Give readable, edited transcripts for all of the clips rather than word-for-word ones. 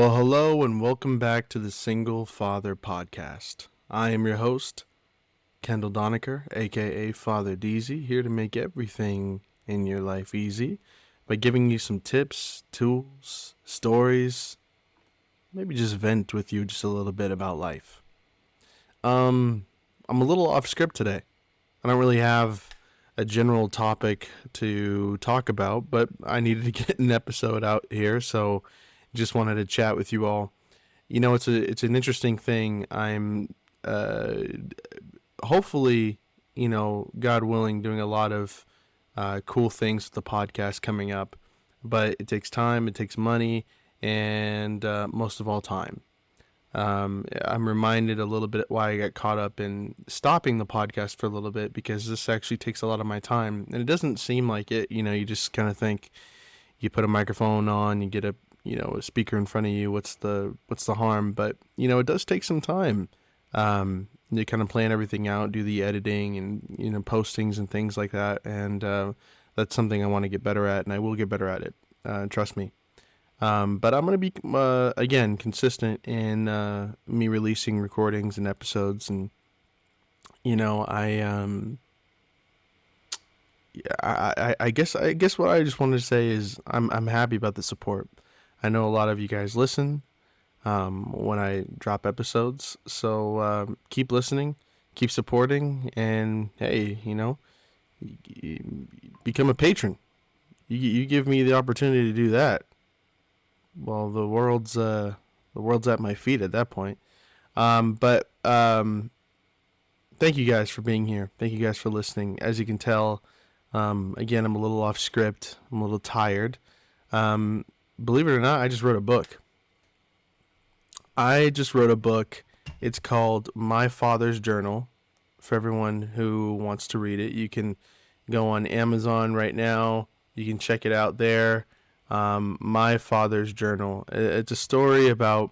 Well, hello and welcome back to the Single Father Podcast. I am your host, Kendall Donaker, aka Father Deezy, here to make everything in your life easy by giving you some tips, tools, stories, maybe just vent with you just a little bit about life. I'm a little off script today. I don't really have a general topic to talk about, but I needed to get an episode out here, so just wanted to chat with you all. You know, it's an interesting thing. I'm hopefully, God willing, doing a lot of cool things with the podcast coming up, but it takes time, it takes money, and most of all, time. I'm reminded a little bit why I got caught up in stopping the podcast for a little bit, because this actually takes a lot of my time, and it doesn't seem like it. You just kind of think you put a microphone on, you get a speaker in front of you. What's the harm? But it does take some time. You kind of plan everything out, do the editing and postings and things like that, and that's something I want to get better at, and I will get better at it. Trust me. But I'm going to be, again, consistent in me releasing recordings and episodes. And, I guess what I just wanted to say is I'm happy about the support. I know a lot of you guys listen when I drop episodes. So keep listening, keep supporting, and, hey, become a patron. You give me the opportunity to do that. Well, the world's at my feet at that point. But thank you guys for being here. Thank you guys for listening. As you can tell, again, I'm a little off script. I'm a little tired. Believe it or not, I just wrote a book. It's called My Father's Journal. For everyone who wants to read it, you can go on Amazon right now. You can check it out there. My Father's Journal. It's a story about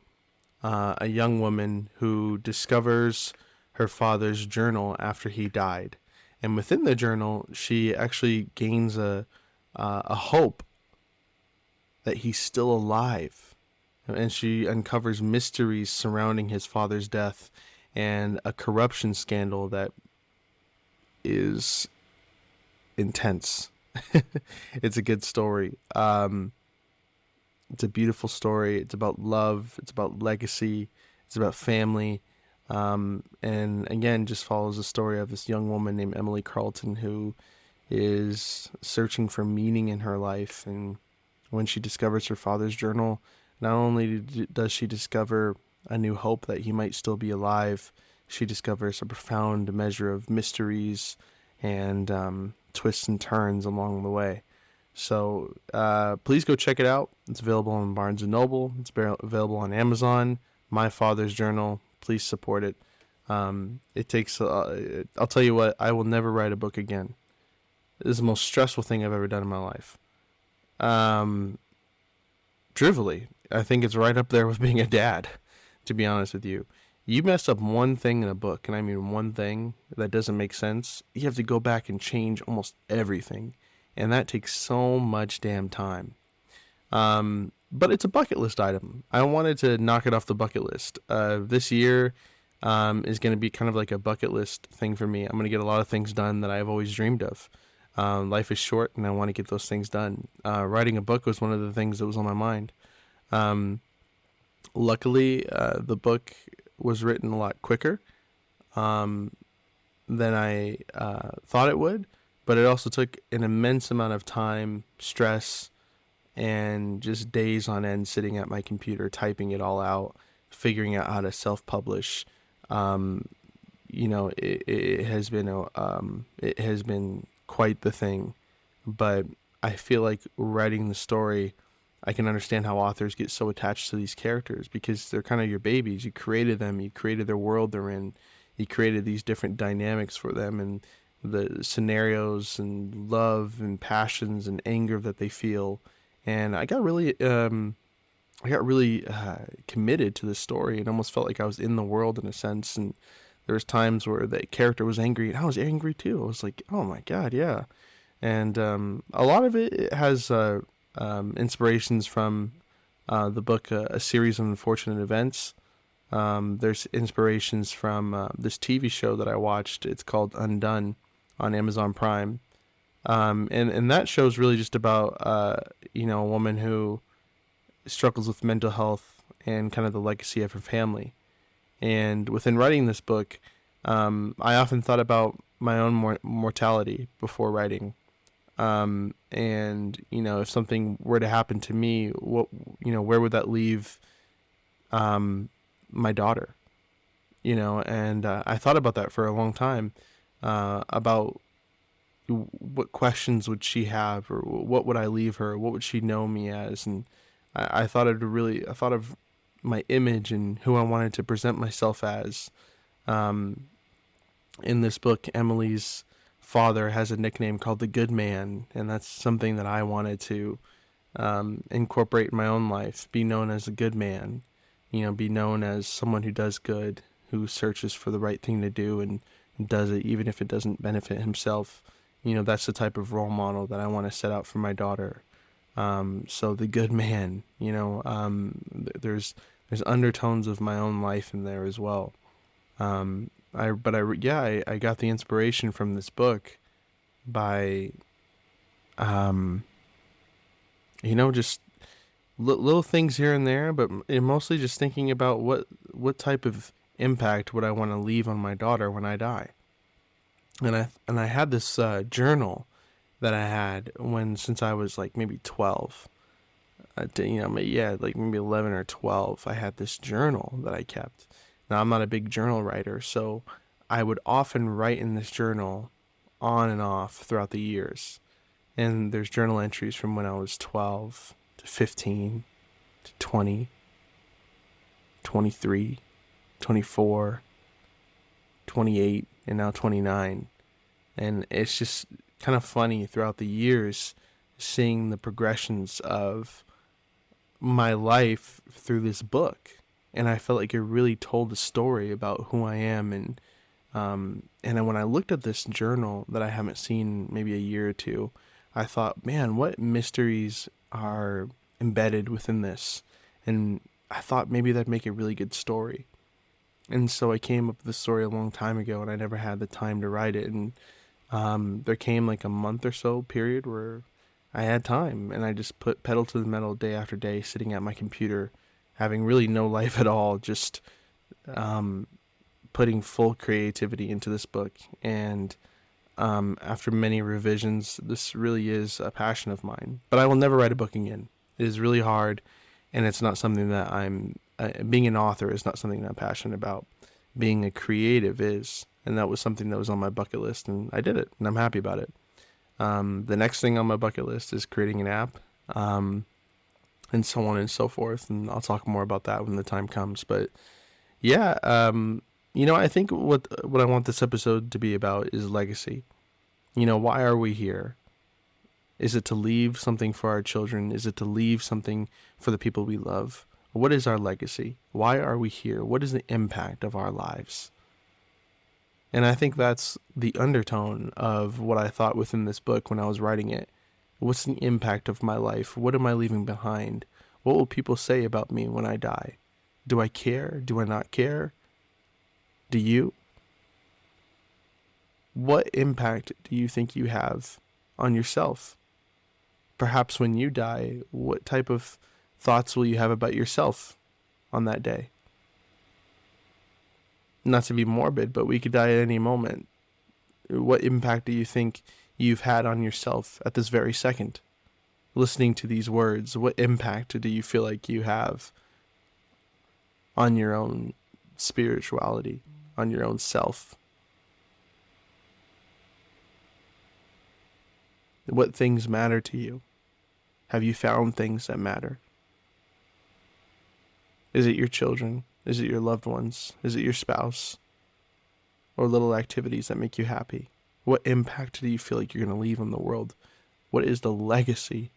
a young woman who discovers her father's journal after he died, and within the journal, she actually gains a hope that he's still alive, and she uncovers mysteries surrounding his father's death and a corruption scandal that is intense. It's a good story. It's a beautiful story. It's about love. It's about legacy. It's about family. And again, just follows the story of this young woman named Emily Carlton, who is searching for meaning in her life. And when she discovers her father's journal, not only does she discover a new hope that he might still be alive, she discovers a profound measure of mysteries and twists and turns along the way. So please go check it out. It's available on Barnes & Noble. It's available on Amazon. My Father's Journal. Please support it. It takes, I'll tell you what, I will never write a book again. This is the most stressful thing I've ever done in my life. Truthfully, I think it's right up there with being a dad, to be honest with you. You mess up one thing in a book, and I mean one thing that doesn't make sense, you have to go back and change almost everything. And that takes so much damn time. But it's a bucket list item. I wanted to knock it off the bucket list. This year is going to be kind of like a bucket list thing for me. I'm going to get a lot of things done that I've always dreamed of. Life is short, and I want to get those things done. Writing a book was one of the things that was on my mind. Luckily, the book was written a lot quicker than I thought it would. But it also took an immense amount of time, stress, and just days on end sitting at my computer, typing it all out, figuring out how to self-publish. It has been quite the thing. But I feel like writing the story, I can understand how authors get so attached to these characters, because they're kind of your babies. You created them. You created their world they're in. You created these different dynamics for them, and the scenarios and love and passions and anger that they feel. And I got really committed to this story, and almost felt like I was in the world in a sense. And there was times where the character was angry, and I was angry too. I was like, oh my God, yeah. And a lot of it has inspirations from the book, A Series of Unfortunate Events. There's inspirations from this TV show that I watched. It's called Undone on Amazon Prime. And that show is really just about, a woman who struggles with mental health and kind of the legacy of her family. And within writing this book, I often thought about my own mortality before writing. And if something were to happen to me, where would that leave, my daughter? And I thought about that for a long time, about what questions would she have, or what would I leave her? What would she know me as? And I thought of my image and who I wanted to present myself as. In this book, Emily's father has a nickname called the Good Man, and that's something that I wanted to incorporate in my own life. Be known as a good man, be known as someone who does good, who searches for the right thing to do and does it even if it doesn't benefit himself. That's the type of role model that I want to set out for my daughter. So the good man, there's undertones of my own life in there as well. I got the inspiration from this book by, just little things here and there, but mostly just thinking about what type of impact would I want to leave on my daughter when I die. And I had this journal that I had since I was like maybe 12. Like maybe 11 or 12. I had this journal that I kept. Now, I'm not a big journal writer, so I would often write in this journal on and off throughout the years. And there's journal entries from when I was 12 to 15 to 20, 23, 24, 28, and now 29. And it's just kind of funny throughout the years seeing the progressions of my life through this book. And I felt like it really told a story about who I am. And when I looked at this journal that I haven't seen maybe a year or two, I thought, man, what mysteries are embedded within this? And I thought maybe that'd make a really good story. And so I came up with the story a long time ago, and I never had the time to write it. And there came like a month or so period where I had time, and I just put pedal to the metal day after day, sitting at my computer, having really no life at all, just putting full creativity into this book. And after many revisions, this really is a passion of mine. But I will never write a book again. It is really hard, and it's not something that being an author is not something that I'm passionate about. Being a creative is, and that was something that was on my bucket list, and I did it, and I'm happy about it. The next thing on my bucket list is creating an app, and so on and so forth, and I'll talk more about that when the time comes. But yeah, I think what I want this episode to be about is legacy. Why are we here? Is it to leave something for our children? Is it to leave something for the people we love? What is our legacy? Why are we here? What is the impact of our lives? And I think that's the undertone of what I thought within this book when I was writing it. What's the impact of my life? What am I leaving behind? What will people say about me when I die? Do I care? Do I not care? Do you? What impact do you think you have on yourself? Perhaps when you die, what type of thoughts will you have about yourself on that day? Not to be morbid, but we could die at any moment. What impact do you think you've had on yourself at this very second? Listening to these words, what impact do you feel like you have on your own spirituality, on your own self? What things matter to you? Have you found things that matter? Is it your children? Is it your loved ones? Is it your spouse? Or little activities that make you happy? What impact do you feel like you're going to leave on the world? What is the legacy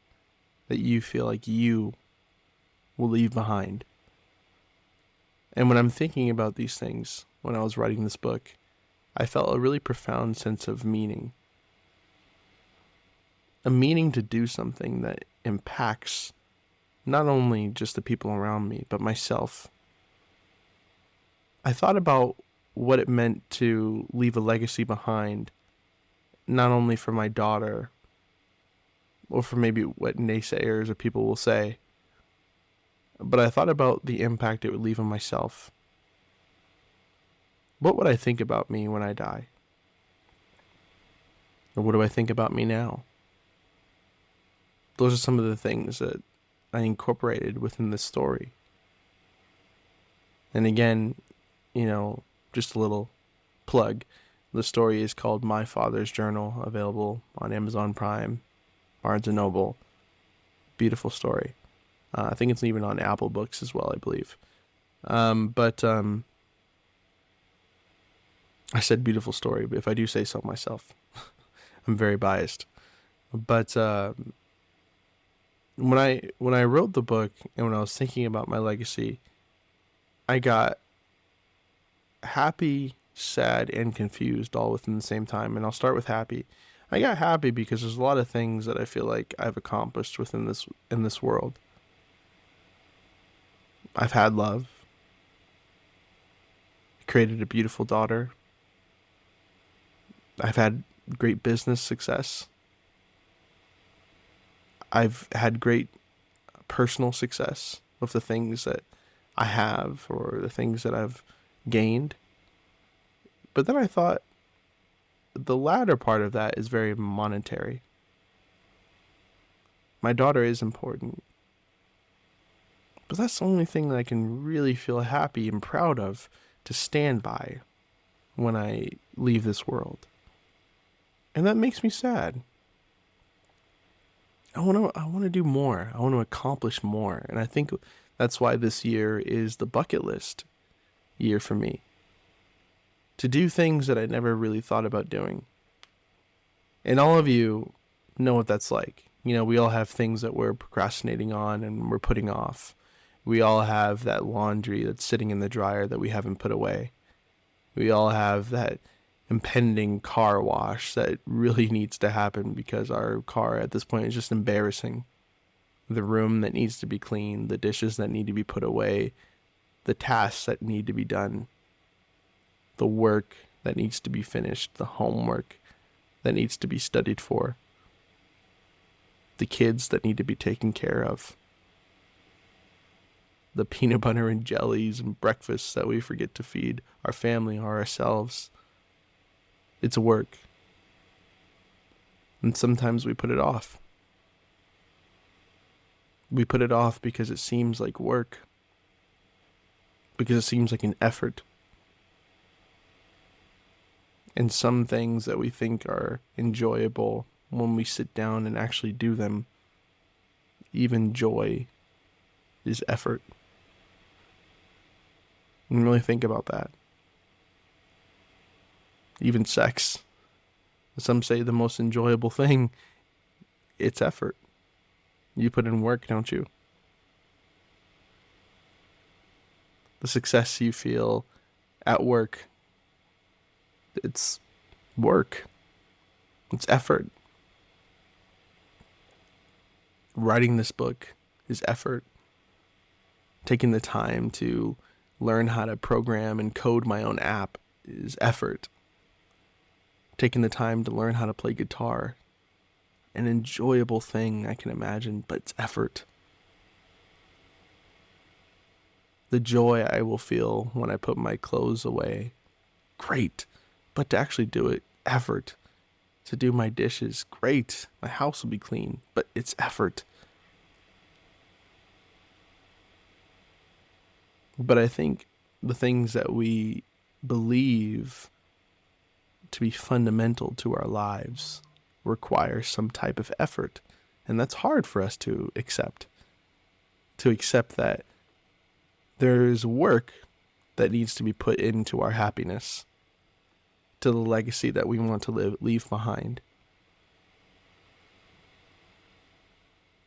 that you feel like you will leave behind? And when I'm thinking about these things, when I was writing this book, I felt a really profound sense of meaning. A meaning to do something that impacts not only just the people around me, but myself. I thought about what it meant to leave a legacy behind, not only for my daughter, or for maybe what naysayers or people will say, but I thought about the impact it would leave on myself. What would I think about me when I die? Or what do I think about me now? Those are some of the things that I incorporated within this story. And again, just a little plug. The story is called My Father's Journal, available on Amazon Prime, Barnes & Noble. Beautiful story. I think it's even on Apple Books as well, I believe. But I said beautiful story, but if I do say so myself, I'm very biased. But when I wrote the book and when I was thinking about my legacy, I got happy, sad, and confused all within the same time. And I'll start with happy. I got happy because there's a lot of things that I feel like I've accomplished in this world. I've had love. I created a beautiful daughter. I've had great business success. I've had great personal success with the things that I have or the things that I've gained. But then I thought the latter part of that is very monetary. My daughter is important. But that's the only thing that I can really feel happy and proud of to stand by when I leave this world. And that makes me sad. I want to do more. I want to accomplish more. And I think that's why this year is the bucket list year for me. To do things that I never really thought about doing. And all of you know what that's like. We all have things that we're procrastinating on and we're putting off. We all have that laundry that's sitting in the dryer that we haven't put away. We all have that impending car wash that really needs to happen because our car at this point is just embarrassing. The room that needs to be cleaned, the dishes that need to be put away, the tasks that need to be done, the work that needs to be finished, the homework that needs to be studied for, the kids that need to be taken care of, the peanut butter and jellies and breakfasts that we forget to feed our family or ourselves. It's work. And sometimes we put it off. We put it off because it seems like work. Because it seems like an effort. And some things that we think are enjoyable, when we sit down and actually do them, even joy is effort. And really think about that. Even sex. Some say the most enjoyable thing, it's effort. You put in work, don't you? The success you feel at work, it's work. It's effort. Writing this book is effort. Taking the time to learn how to program and code my own app is effort. Taking the time to learn how to play guitar, an enjoyable thing I can imagine, but it's effort. The joy I will feel when I put my clothes away, great. But to actually do it, effort. To do my dishes, great. My house will be clean, but it's effort. But I think the things that we believe to be fundamental to our lives require some type of effort. And that's hard for us to accept. To accept that there's work that needs to be put into our happiness, to the legacy that we want to leave behind.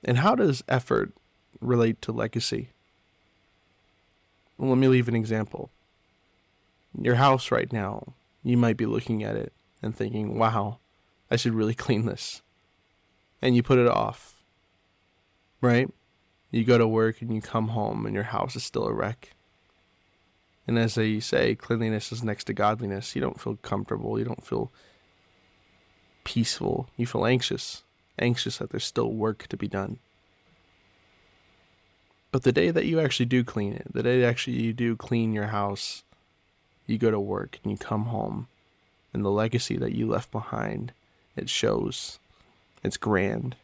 And how does effort relate to legacy? Well, let me leave an example. Your house right now, you might be looking at it and thinking, wow, I should really clean this. And you put it off, right? You go to work and you come home and your house is still a wreck. And as they say, cleanliness is next to godliness. You don't feel comfortable. You don't feel peaceful. You feel anxious. Anxious that there's still work to be done. But the day that you actually do clean it, the day that actually you do clean your house, you go to work and you come home, and the legacy that you left behind, it shows. It's grand.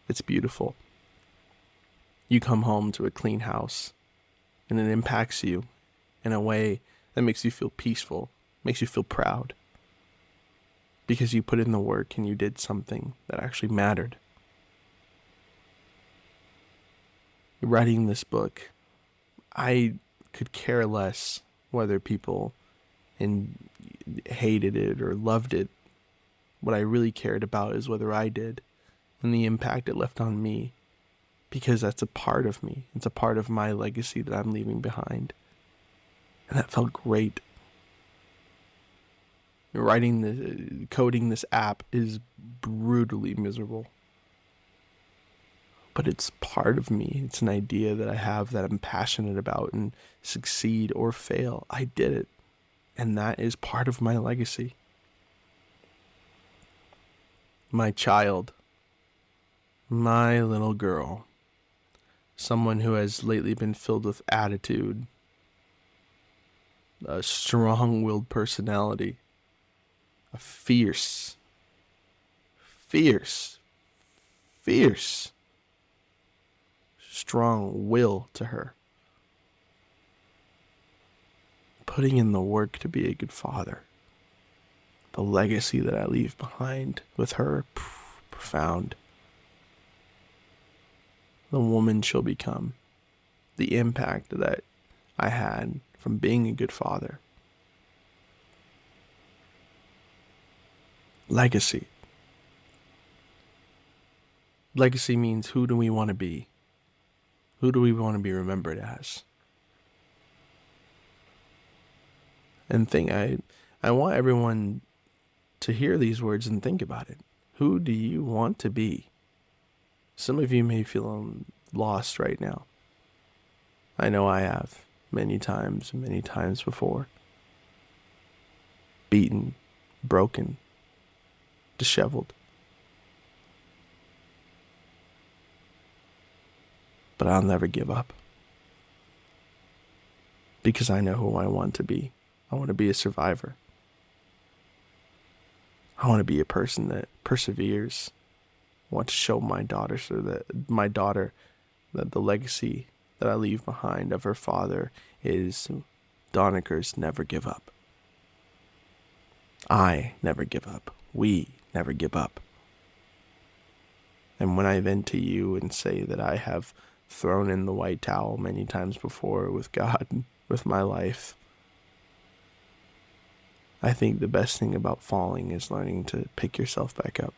It's beautiful. You come home to a clean house, and it impacts you in a way that makes you feel peaceful, makes you feel proud, because you put in the work and you did something that actually mattered. Writing this book, I could care less whether people hated it or loved it. What I really cared about is whether I did and the impact it left on me, because that's a part of me. It's a part of my legacy that I'm leaving behind. And that felt great. Coding this app is brutally miserable. But it's part of me. It's an idea that I have that I'm passionate about, and succeed or fail, I did it. And that is part of my legacy. My child, my little girl, someone who has lately been filled with attitude, a strong-willed personality, a fierce, strong will to her. Putting in the work to be a good father. The legacy that I leave behind with her, profound. The woman she'll become. The impact that I had from being a good father. Legacy. Legacy means, who do we want to be? Who do we want to be remembered as? And I want everyone to hear these words and think about it. Who do you want to be? Some of you may feel lost right now. I know I have many times before. Beaten, broken, disheveled. But I'll never give up. Because I know who I want to be. I want to be a survivor. I want to be a person that perseveres. I want to show my daughter that the legacy that I leave behind of her father is Donakers never give up. I never give up. We never give up. And when I vent to you and say that I have thrown in the white towel many times before with God, with my life, I think the best thing about falling is learning to pick yourself back up.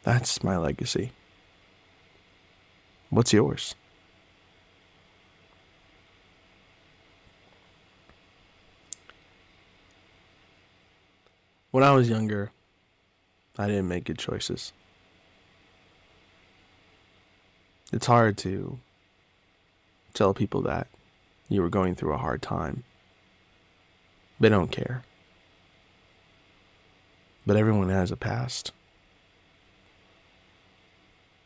That's my legacy. What's yours? When I was younger, I didn't make good choices. It's hard to tell people that you were going through a hard time. They don't care. But everyone has a past.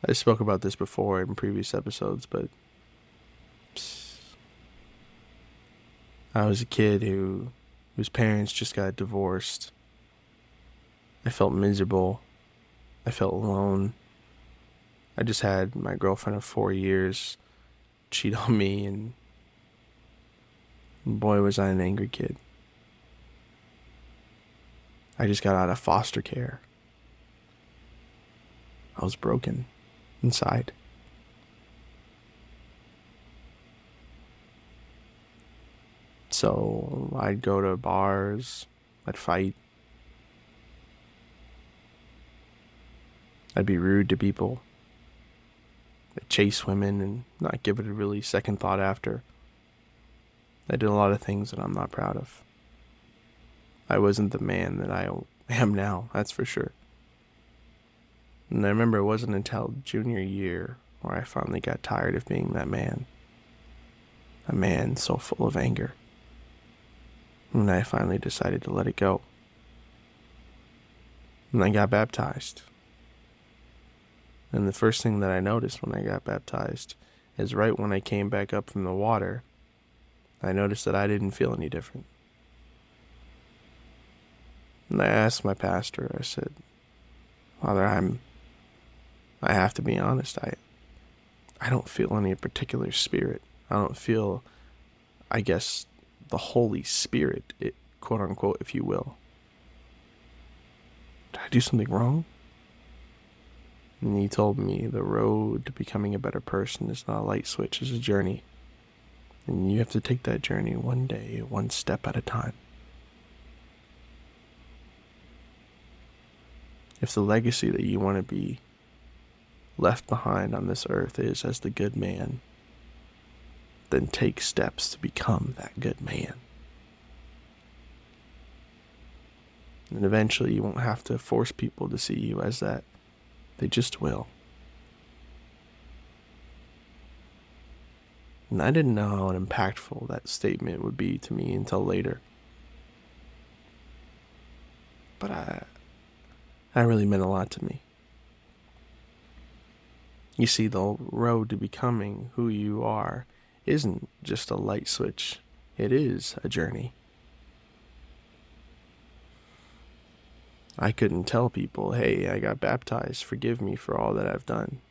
I spoke about this before in previous episodes, but I was a kid whose parents just got divorced. I felt miserable. I felt alone. I just had my girlfriend of 4 years cheat on me, and boy, was I an angry kid. I just got out of foster care. I was broken inside. So I'd go to bars, I'd fight, I'd be rude to people, I'd chase women and not give it a really second thought after. I did a lot of things that I'm not proud of. I wasn't the man that I am now, that's for sure. And I remember it wasn't until junior year where I finally got tired of being that man. A man so full of anger. And I finally decided to let it go. And I got baptized. And the first thing that I noticed when I got baptized is right when I came back up from the water, I noticed that I didn't feel any different. And I asked my pastor, I said, Father, I have to be honest, I don't feel any particular spirit. I don't feel, I guess, the Holy Spirit, quote unquote, if you will. Did I do something wrong? And he told me the road to becoming a better person is not a light switch, it's a journey. And you have to take that journey one day, one step at a time. If the legacy that you want to be left behind on this earth is as the good man, then take steps to become that good man. And eventually you won't have to force people to see you as that. They just will. And I didn't know how impactful that statement would be to me until later. But that really meant a lot to me. You see, the road to becoming who you are isn't just a light switch. It is a journey. I couldn't tell people, hey, I got baptized, forgive me for all that I've done.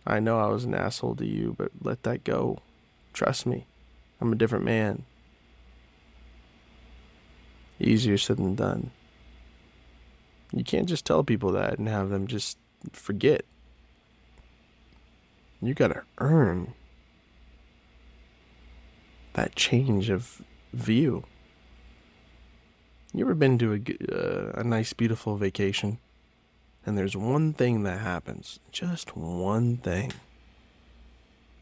I know I was an asshole to you, but let that go. Trust me, I'm a different man. Easier said than done. You can't just tell people that and have them just forget. You gotta earn that change of view. You ever been to a nice, beautiful vacation, and there's one thing that happens, just one thing,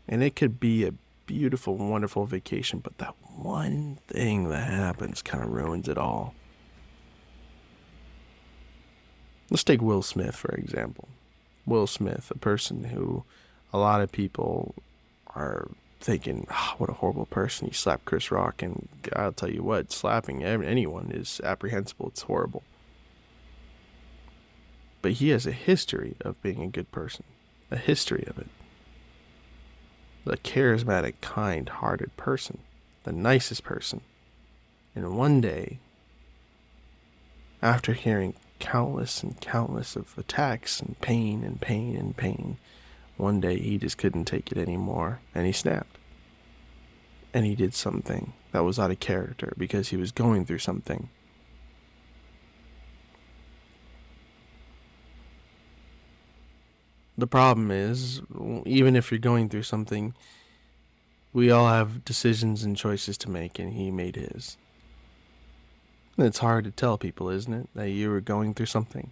and it could be a beautiful, wonderful vacation, but that one thing that happens kind of ruins it all. Let's take Will Smith, for example. Will Smith, a person who a lot of people are thinking, what a horrible person. He slapped Chris Rock, and I'll tell you what, slapping anyone is apprehensible. It's horrible. But he has a history of being a good person. A history of it. The charismatic, kind-hearted person. The nicest person. And one day, after hearing countless and countless of attacks and pain and pain and pain, one day he just couldn't take it anymore, and he snapped. And he did something that was out of character because he was going through something. The problem is, even if you're going through something, we all have decisions and choices to make, and he made his. And it's hard to tell people, isn't it, that you were going through something?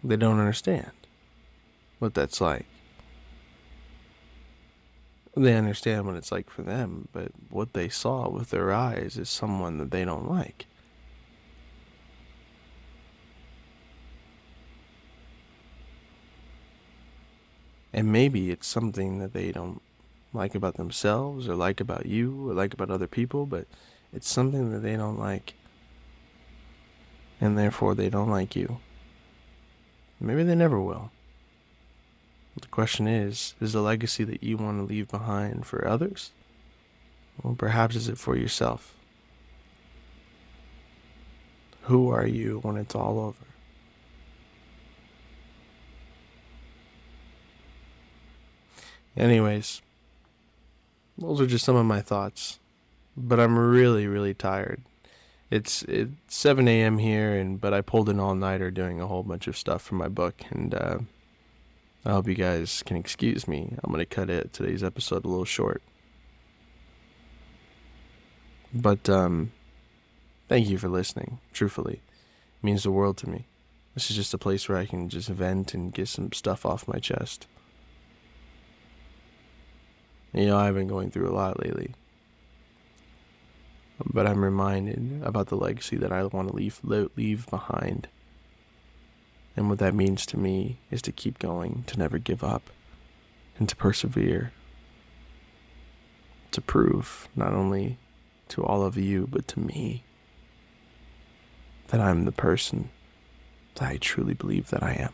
They don't understand what that's like. They understand what it's like for them, but what they saw with their eyes is someone that they don't like. And maybe it's something that they don't like about themselves, or like about you, or like about other people, but it's something that they don't like. And therefore they don't like you. Maybe they never will. The question is the legacy that you want to leave behind for others? Or perhaps is it for yourself? Who are you when it's all over? Anyways, those are just some of my thoughts. But I'm really, really tired. It's 7 a.m. here, but I pulled an all-nighter doing a whole bunch of stuff for my book, and I hope you guys can excuse me. I'm going to cut today's episode a little short. But thank you for listening, truthfully. It means the world to me. This is just a place where I can just vent and get some stuff off my chest. You know, I've been going through a lot lately. but I'm reminded about the legacy that I want to leave behind. And what that means to me is to keep going, to never give up, and to persevere. To prove, not only to all of you, but to me, that I'm the person that I truly believe that I am.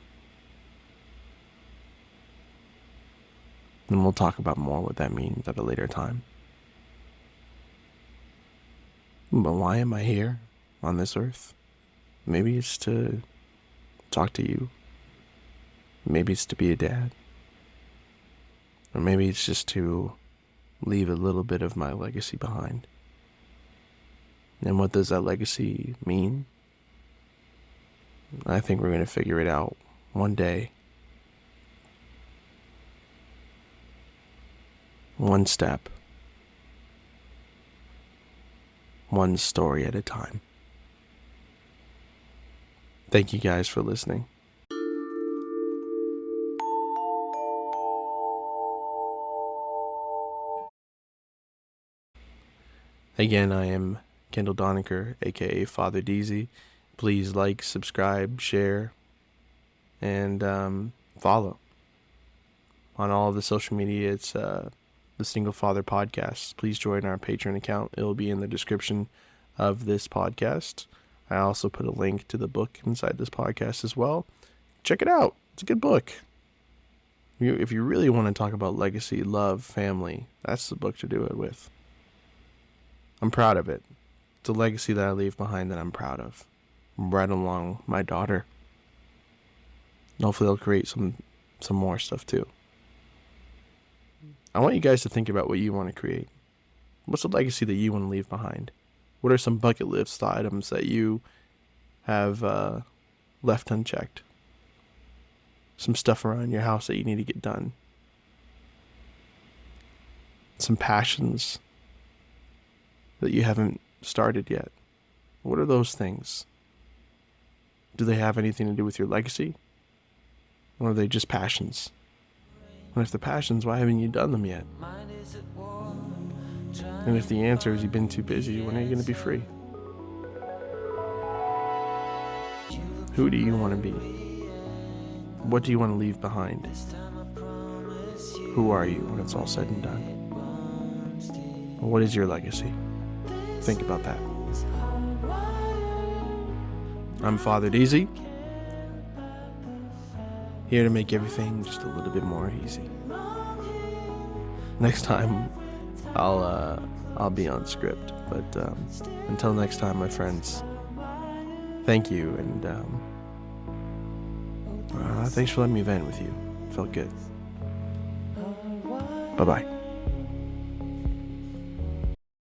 And we'll talk about more what that means at a later time. But why am I here on this earth? Maybe it's to talk to you. Maybe it's to be a dad. Or maybe it's just to leave a little bit of my legacy behind. And what does that legacy mean? I think we're going to figure it out one day. One step. One story at a time. Thank you guys for listening. Again, I am Kendall Donaker, aka Father DZ. Please like, subscribe, share, and follow. On all of the social media, it's the Single Father Podcast. Please join our Patreon account. It will be in the description of this podcast. I also put a link to the book inside this podcast as well. Check it out. It's a good book. If you really want to talk about legacy, love, family, that's the book to do it with. I'm proud of it. It's a legacy that I leave behind that I'm proud of. Right along my daughter. Hopefully they'll create some more stuff too. I want you guys to think about what you want to create. What's the legacy that you want to leave behind? What are some bucket list items that you have left unchecked? Some stuff around your house that you need to get done. Some passions that you haven't started yet. What are those things? Do they have anything to do with your legacy? Or are they just passions? And if they're passions, why haven't you done them yet? And if the answer is you've been too busy, when are you going to be free? Who do you want to be? What do you want to leave behind? Who are you when it's all said and done? What is your legacy? Think about that. I'm Father DZ, here to make everything just a little bit more easy. Next time, I'll be on script, but until next time, my friends, thank you, and thanks for letting me vent with you. Felt good. Bye-bye.